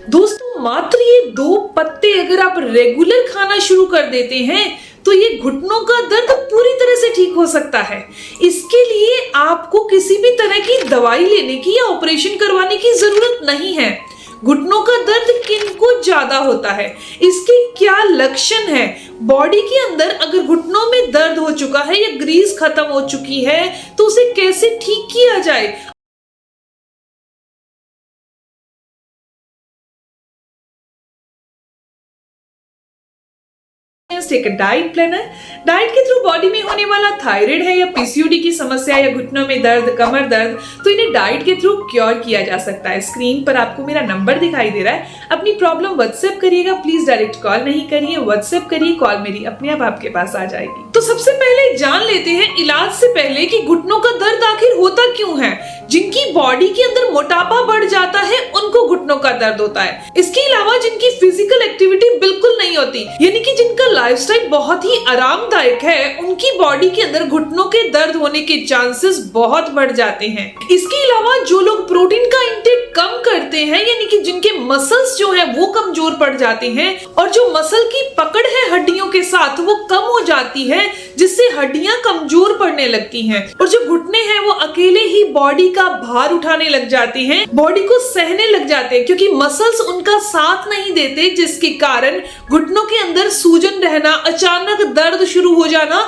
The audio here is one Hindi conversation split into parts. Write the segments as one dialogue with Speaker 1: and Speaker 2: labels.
Speaker 1: दोस्तों मात्र ये 2 पत्ते अगर आप रेगुलर खाना शुरू कर देते हैं तो ये घुटनों का दर्द पूरी तरह से ठीक हो सकता है। इसके लिए आपको किसी भी तरह की दवाई लेने की या ऑपरेशन करवाने की जरूरत नहीं है। घुटनों का दर्द किनको ज्यादा होता है, इसके क्या लक्षण है, बॉडी के अंदर अगर घुटनों में दर्द हो चुका है या ग्रीस खत्म हो चुकी है तो उसे कैसे ठीक किया जाए। एक डाइट प्लानर। डाइट के थ्रू बॉडी में होने वाला थायराइड है या पीसीओडी की समस्या या घुटनों में दर्द, कमर दर्द, तो इन्हें डाइट के थ्रू क्योर किया जा सकता है। स्क्रीन पर आपको मेरा नंबर दिखाई दे रहा है, अपनी प्रॉब्लम व्हाट्सएप करिएगा, प्लीज डायरेक्ट कॉल नहीं करिए, व्हाट्सएप करिए, कॉल मेरी अपने आप आपके पास आ जाएगी। तो सबसे पहले जान लेते हैं इलाज से पहले कि घुटनों का दर्द आखिर होता क्यों है। जिनकी बॉडी के अंदर मोटापा बढ़ जाता है उनको घुटनों का दर्द होता है। इसके अलावा जिनकी फिजिकल एक्टिविटी बिल्कुल नहीं होती, यानी कि जिनका लाइफस्टाइल बहुत ही आरामदायक है, उनकी बॉडी के अंदर घुटनों के दर्द होने के चांसेस बहुत बढ़ जाते हैं। इसके अलावा जो लोग प्रोटीन का इंटेक कम करते हैं, यानी कि जिनके मसल्स जो है वो कमजोर पड़ जाते हैं और जो मसल की पकड़ है हड्डियों के साथ वो कम हो जाती है, जिससे हड्डियां कमजोर पड़ने लगती हैं और जो घुटने हैं वो अकेले ही बॉडी का भार उठाने लग जाते हैं, बॉडी को सहने लग जाते हैं, क्योंकि मसल्स उनका साथ नहीं देते, जिसके कारण घुटनों के अंदर सूजन रहना, अचानक दर्द शुरू हो जाना,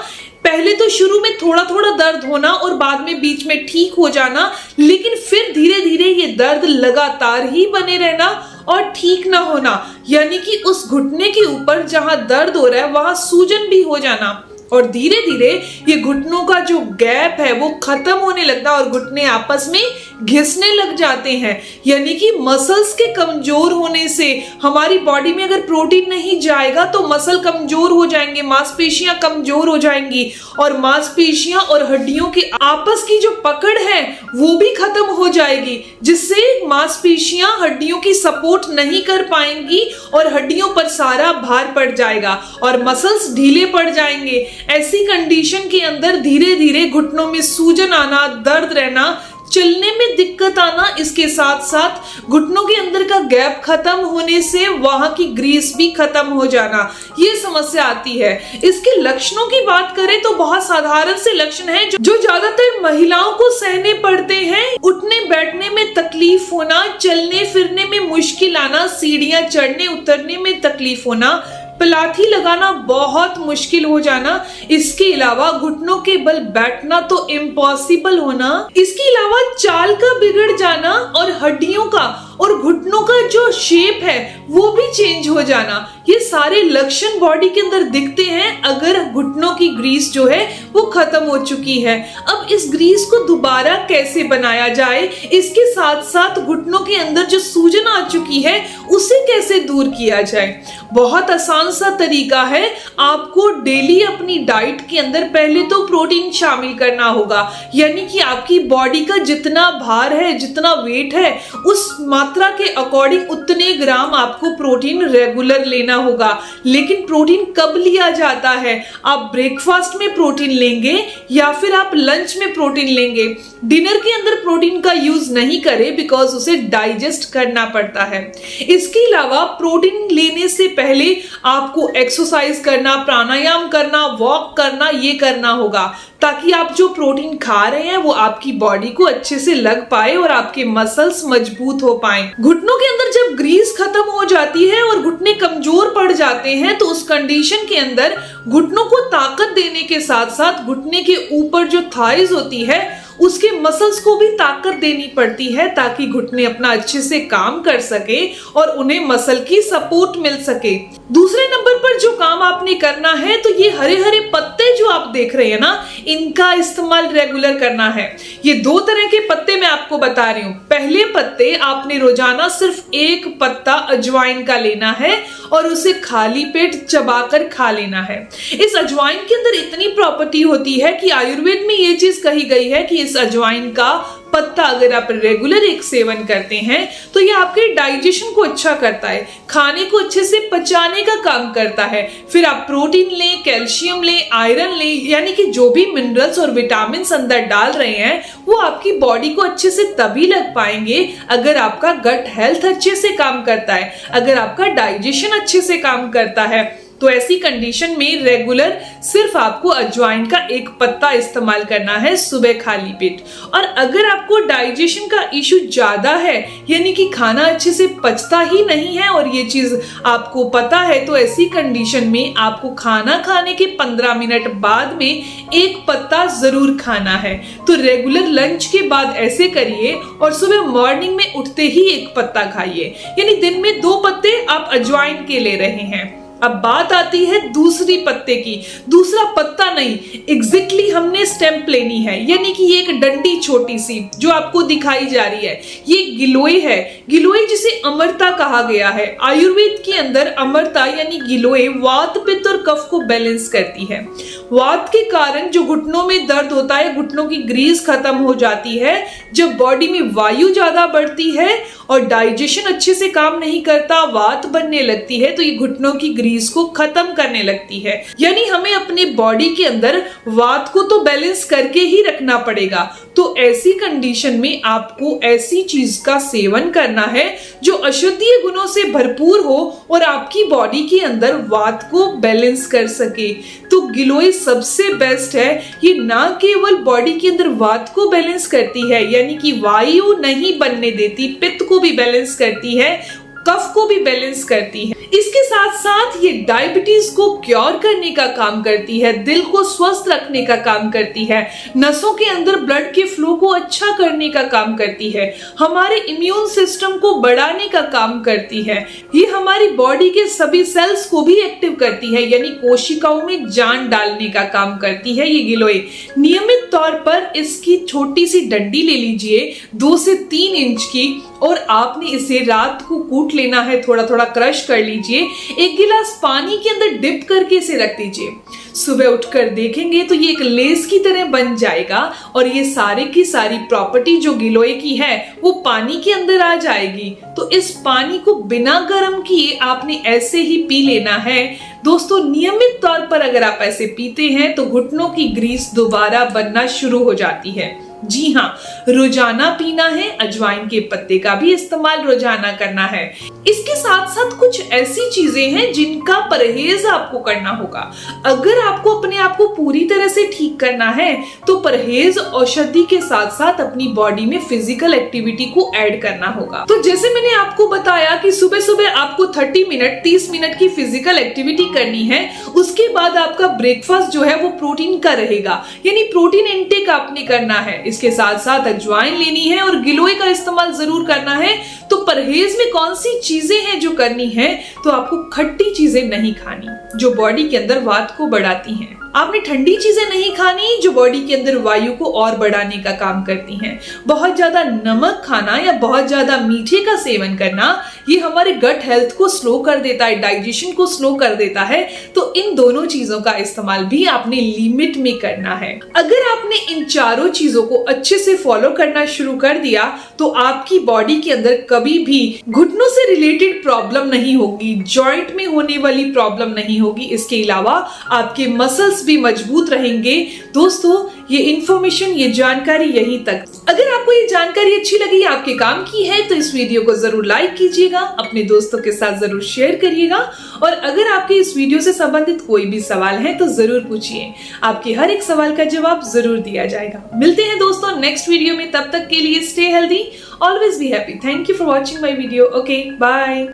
Speaker 1: पहले तो शुरू में थोड़ा थोड़ा दर्द होना और बाद में बीच में ठीक हो जाना, लेकिन फिर धीरे धीरे ये दर्द लगातार ही बने रहना और ठीक ना होना, यानी कि उस घुटने के ऊपर जहां दर्द हो रहा है वहां सूजन भी हो जाना और धीरे धीरे ये घुटनों का जो गैप है वो खत्म होने लगता है और घुटने आपस में घिसने लग जाते हैं। यानी कि मसल्स के कमजोर होने से हमारी बॉडी में अगर प्रोटीन नहीं जाएगा तो मसल कमजोर हो जाएंगे, मांसपेशियां कमजोर हो जाएंगी और मांसपेशियां और हड्डियों के आपस की जो पकड़ है वो भी खत्म हो जाएगी, जिससे मांसपेशियां हड्डियों की सपोर्ट नहीं कर पाएंगी और हड्डियों पर सारा भार पड़ जाएगा और मसल्स ढीले पड़ जाएंगे। ऐसी कंडीशन के अंदर धीरे धीरे घुटनों में सूजन आना, दर्द रहना, चलने में दिक्कत आना, इसके साथ साथ घुटनों के अंदर का गैप खत्म होने से वहां की ग्रीस भी खत्म हो जाना, ये समस्या आती है। इसके लक्षणों की बात करें तो बहुत साधारण से लक्षण हैं जो ज्यादातर महिलाओं को सहने पड़ते हैं। उठने बैठने में तकलीफ होना, चलने फिरने में मुश्किल आना, सीढ़ियां चढ़ने उतरने में तकलीफ होना, पलाथी लगाना बहुत मुश्किल हो जाना, इसके अलावा घुटनों के बल बैठना तो इम्पॉसिबल होना, इसके अलावा चाल का बिगड़ जाना और हड्डियों का और घुटनों का जो शेप है वो भी चेंज हो जाना, ये सारे लक्षण बॉडी के अंदर दिखते हैं अगर घुटनों की ग्रीस जो है वो खत्म हो चुकी है। अब इस ग्रीस को दोबारा कैसे बनाया जाए, इसके साथ साथ घुटनों के अंदर जो सूजन आ चुकी है उसे कैसे दूर किया जाए। बहुत आसान सा तरीका है, आपको डेली अपनी डाइट के अंदर पहले तो प्रोटीन शामिल करना होगा, यानी कि आपकी बॉडी का जितना भार है, जितना वेट है, उस मात्रा के अकॉर्डिंग उतने ग्राम आपको प्रोटीन रेगुलर लेना होगा। लेकिन प्रोटीन कब लिया जाता है, आप ब्रेकफास्ट में प्रोटीन लेंगे या फिर आप लंच में प्रोटीन लेंगे। डिनर के अंदर प्रोटीन का यूज नहीं करें बिकॉज उसे डाइजेस्ट करना पड़ता है। इसके अलावा प्रोटीन लेने से पहले आपको एक्सरसाइज करना, प्राणायाम करना, वॉक करना, ये करना होगा ताकि आप जो प्रोटीन खा रहे हैं वो आपकी बॉडी को अच्छे से लग पाए और आपके मसल्स मजबूत हो पाए। घुटनों के अंदर जब ग्रीस खत्म हो जाती है और घुटने कमजोर पड़ जाते हैं तो उस कंडीशन के अंदर घुटनों को ताकत देने के साथ साथ घुटने के ऊपर जो थाइज होती है उसके मसल्स को भी ताकत देनी पड़ती है ताकि घुटने अपना अच्छे से काम कर सके और उन्हें मसल की सपोर्ट मिल सके। दूसरे नंबर पर जो काम आपने करना है तो ये हरे हरे पत्ते जो आप देख रहे हैं ना, इनका इस्तेमाल रेगुलर करना है। ये 2 तरह के पत्ते मैं आपको बता रही हूँ। पहले पत्ते आपने रोजाना सिर्फ 1 पत्ता अजवाइन का लेना है और उसे खाली पेट चबाकर खा लेना है। इस अजवाइन के अंदर इतनी प्रॉपर्टी होती है कि आयुर्वेद में ये चीज कही गई है कि इस अजवाइन का पत्ता अगर आप रेगुलर एक सेवन करते हैं तो ये आपके डाइजेशन को अच्छा करता है, खाने को अच्छे से पचाने का काम करता है। फिर आप प्रोटीन लें, कैल्शियम लें, आयरन लें, यानी कि जो भी मिनरल्स और विटामिन अंदर डाल रहे हैं वो आपकी बॉडी को अच्छे से तभी लग पाएंगे अगर आपका गट हेल्थ अच्छे से काम करता है, अगर आपका डाइजेशन अच्छे से काम करता है। तो ऐसी कंडीशन में रेगुलर सिर्फ आपको अजवाइन का एक पत्ता इस्तेमाल करना है सुबह खाली पेट। और अगर आपको डाइजेशन का इशू ज्यादा है, यानी कि खाना अच्छे से पचता ही नहीं है और ये चीज आपको पता है, तो ऐसी कंडीशन में आपको खाना खाने के 15 मिनट बाद में एक पत्ता जरूर खाना है। तो रेगुलर लंच के बाद ऐसे करिए और सुबह मॉर्निंग में उठते ही एक पत्ता खाइए, यानी दिन में 2 पत्ते आप अजवाइन के ले रहे हैं। अब बात आती है दूसरी पत्ते की। दूसरा पत्ता नहीं, एग्जैक्टली हमने स्टेम लेनी है, यानी कि ये एक डंडी छोटी सी जो आपको दिखाई जा रही है, ये गिलोय है। गिलोय जिसे अमरता कहा गया है। आयुर्वेद के अंदर अमरता यानी गिलोय वात, पित्त और कफ को बैलेंस करती है। वात के कारण जो घुटनों में दर्द होता है, घुटनों की ग्रीस खत्म हो जाती है। जब बॉडी में वायु ज्यादा बढ़ती है और डाइजेशन अच्छे से काम नहीं करता, वात बनने लगती है, तो ये घुटनों की ग्रीस को खत्म करने लगती है। यानी हमें अपने बॉडी के अंदर वात को तो बैलेंस करके ही रखना पड़ेगा। तो ऐसी कंडीशन में आपको ऐसी चीज का सेवन करना है जो औषधीय गुणों से भरपूर हो और आपकी बॉडी के अंदर वात को बैलेंस कर सके। तो गिलोय सबसे बेस्ट है। ये ना केवल बॉडी के अंदर वात को बैलेंस करती है, यानी कि वायु नहीं बनने देती, पित्त को भी बैलेंस करती है, कफ को भी बैलेंस करती है। इसके साथ साथ ये डायबिटीज को क्योर करने का काम करती है, दिल को स्वस्थ रखने का काम करती है, नसों के अंदर ब्लड के फ्लो को अच्छा करने का काम करती है, हमारे इम्यून सिस्टम को बढ़ाने का काम करती है। ये हमारी बॉडी के सभी सेल्स को भी एक्टिव करती है, यानी कोशिकाओं में जान डालने का काम करती है ये गिलोय। नियमित तौर पर इसकी छोटी सी डंडी ले लीजिए 2 से 3 इंच की, और आपने इसे रात को कूट लेना है, थोड़ा थोड़ा क्रश कर लीजिए, 1 गिलास पानी के अंदर डिप करके इसे रख दीजिए। सुबह उठकर देखेंगे तो ये एक लेस की तरह बन जाएगा और ये सारे की सारी प्रॉपर्टी जो गिलोय की है वो पानी के अंदर आ जाएगी। तो इस पानी को बिना गर्म किए आपने ऐसे ही पी लेना है। दोस्तों, नियमित तौर पर अगर आप ऐसे पीते हैं तो घुटनों की ग्रीस दोबारा बनना शुरू हो जाती है। जी हाँ, रोजाना पीना है। अजवाइन के पत्ते का भी इस्तेमाल रोजाना करना है। इसके साथ साथ कुछ ऐसी चीजें हैं जिनका परहेज आपको करना होगा। अगर आपको अपने आप को पूरी तरह से ठीक करना है तो परहेज औषधि के साथ साथ अपनी बॉडी में फिजिकल एक्टिविटी को ऐड करना होगा। तो जैसे मैंने आपको बताया कि सुबह सुबह आपको 30 मिनट की फिजिकल एक्टिविटी करनी है। उसके बाद आपका ब्रेकफास्ट जो है वो प्रोटीन का रहेगा, यानी प्रोटीन इनटेक आपने करना है। इसके साथ साथ अजवाइन लेनी है और गिलोय का इस्तेमाल जरूर करना है। तो परहेज में कौन सी चीजें हैं जो करनी है, तो आपको खट्टी चीजें नहीं खानी जो बॉडी के अंदर वात को बढ़ाती हैं। आपने ठंडी चीजें नहीं खानी जो बॉडी के अंदर वायु को और बढ़ाने का काम करती हैं। बहुत ज्यादा नमक खाना या बहुत ज्यादा मीठे का सेवन करना ये हमारे गट हेल्थ को स्लो कर देता है, डाइजेशन को स्लो कर देता है। तो इन दोनों चीजों का इस्तेमाल भी आपने लिमिट में करना है। अगर आपने इन चारों चीजों को अच्छे से फॉलो करना शुरू कर दिया तो आपकी बॉडी के अंदर कभी भी घुटनों से रिलेटेड प्रॉब्लम नहीं होगी, जॉइंट में होने वाली प्रॉब्लम नहीं होगी। इसके अलावा आपके मसल्स भी मजबूत रहेंगे। दोस्तों, ये इंफॉर्मेशन, ये जानकारी यहीं तक। अगर आपको ये जानकारी अच्छी लगी, आपके काम की है, तो इस वीडियो को जरूर लाइक कीजिएगा, अपने दोस्तों के साथ जरूर शेयर करिएगा। और अगर आपके इस वीडियो से संबंधित कोई भी सवाल है तो जरूर पूछिए, आपके हर एक सवाल का जवाब जरूर दिया जाएगा। मिलते हैं दोस्तों नेक्स्ट वीडियो में, तब तक के लिए stay healthy, always be happy. Thank you for watching my video. Okay, bye.